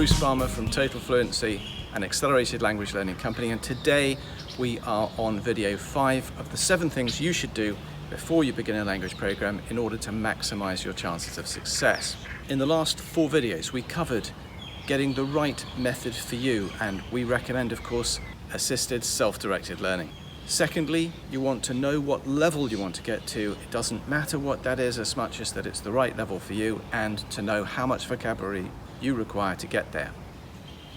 Bruce Balmer from Total Fluency, an accelerated language learning company, and today we are on video 5 of the 7 things you should do before you begin a language program in order to maximize your chances of success. In the last 4 videos we covered getting the right method for you, and we recommend, of course, assisted self-directed learning. Secondly, you want to know what level you want to get to. It doesn't matter what that is as much as that it's the right level for you, and to know how much vocabulary you require to get there.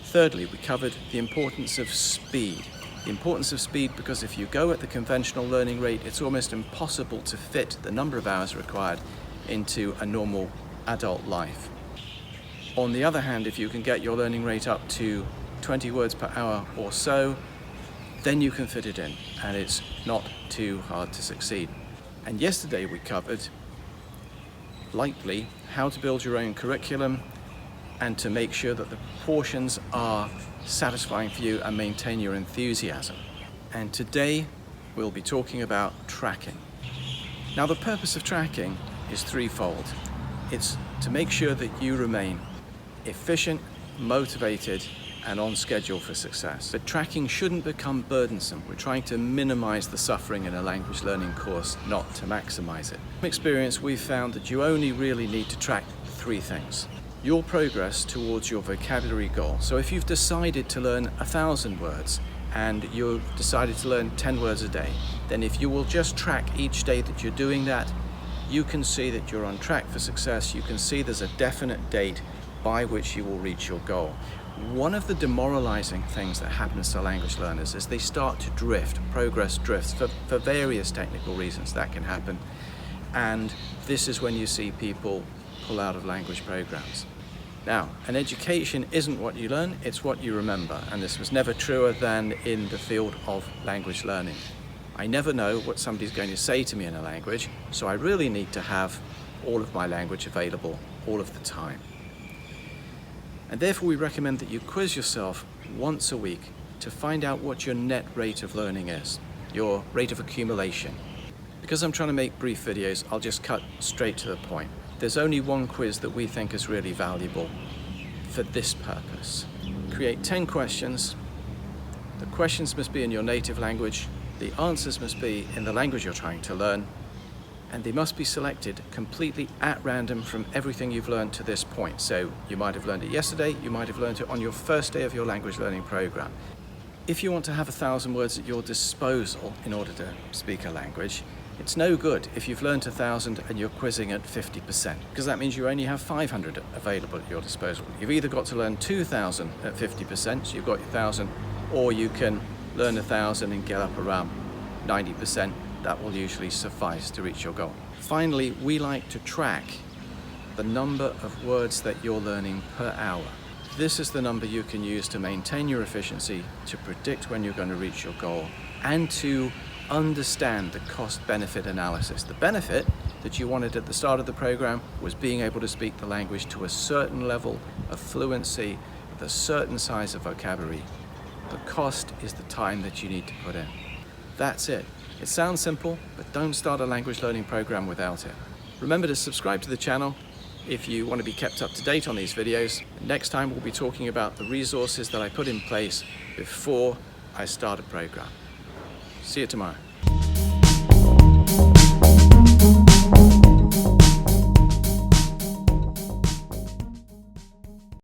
Thirdly, we covered the importance of speed. The importance of speed because if you go at the conventional learning rate, it's almost impossible to fit the number of hours required into a normal adult life. On the other hand, if you can get your learning rate up to 20 words per hour or so, then you can fit it in, and it's not too hard to succeed. And yesterday we covered, lightly, how to build your own curriculum and to make sure that the proportions are satisfying for you and maintain your enthusiasm. And today we'll be talking about tracking. Now, the purpose of tracking is threefold. It's to make sure that you remain efficient, motivated, and on schedule for success. But tracking shouldn't become burdensome. We're trying to minimize the suffering in a language learning course, not to maximize it. From experience, we've found that you only really need to track 3 things. Your progress towards your vocabulary goal. So if you've decided to learn 1,000 words and you've decided to learn 10 words a day, then if you will just track each day that you're doing that, you can see that you're on track for success. You can see there's a definite date by which you will reach your goal. One of the demoralizing things that happens to language learners is they start to drift. Progress drifts for various technical reasons that can happen. And this is when you see people pull out of language programs. Now, an education isn't what you learn, it's what you remember. And this was never truer than in the field of language learning. I never know what somebody's going to say to me in a language, so I really need to have all of my language available all of the time. And therefore we recommend that you quiz yourself once a week to find out what your net rate of learning is, your rate of accumulation. Because I'm trying to make brief videos, I'll just cut straight to the point. There's only one quiz that we think is really valuable for this purpose. Create 10 questions. The questions must be in your native language. The answers must be in the language you're trying to learn. And they must be selected completely at random from everything you've learned to this point. So you might have learned it yesterday, you might have learned it on your first day of your language learning program. If you want to have 1,000 words at your disposal in order to speak a language, it's no good if you've learned 1,000 and you're quizzing at 50%, because that means you only have 500 available at your disposal. You've either got to learn 2,000 at 50%, so you've got your 1,000, or you can learn 1,000 and get up around 90%. That will usually suffice to reach your goal. Finally, we like to track the number of words that you're learning per hour. This is the number you can use to maintain your efficiency, to predict when you're going to reach your goal, and to understand the cost-benefit analysis. The benefit that you wanted at the start of the program was being able to speak the language to a certain level of fluency with a certain size of vocabulary. The cost is the time that you need to put in. That's it. It sounds simple, but don't start a language learning program without it. Remember to subscribe to the channel if you want to be kept up to date on these videos. Next time we'll be talking about the resources that I put in place before I start a program. See you tomorrow.